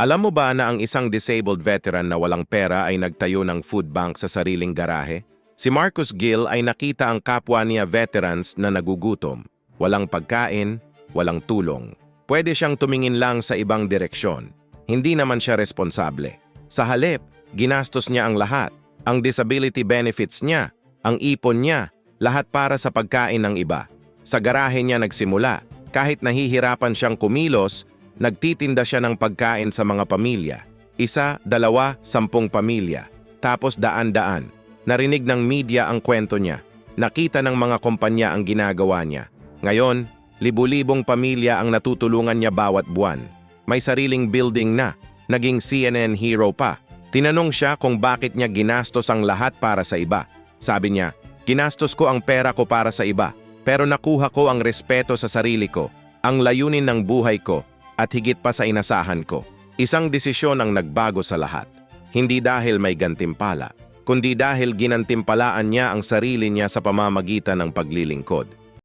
Alam mo ba na ang isang disabled veteran na walang pera ay nagtayo ng food bank sa sariling garahe? Si Marcus Gill ay nakita ang kapwa niya veterans na nagugutom, walang pagkain, walang tulong. Pwede siyang tumingin lang sa ibang direksyon. Hindi naman siya responsable. Sa halip, ginastos niya ang lahat. Ang disability benefits niya, ang ipon niya, lahat para sa pagkain ng iba. Sa garahe niya nagsimula. Kahit nahihirapan siyang kumilos, nagtitinda siya ng pagkain sa mga pamilya. 1, 2, 10 pamilya. Tapos daan-daan. Narinig ng media ang kwento niya. Nakita ng mga kumpanya ang ginagawa niya. Ngayon, libu-libong pamilya ang natutulungan niya bawat buwan. May sariling building na. Naging CNN hero pa. Tinanong siya kung bakit niya ginastos ang lahat para sa iba. Sabi niya, ginastos ko ang pera ko para sa iba. Pero nakuha ko ang respeto sa sarili ko, ang layunin ng buhay ko, at higit pa sa inasahan ko. Isang desisyon ang nagbago sa lahat. Hindi dahil may gantimpala, kundi dahil ginantimpalaan niya ang sarili niya sa pamamagitan ng paglilingkod.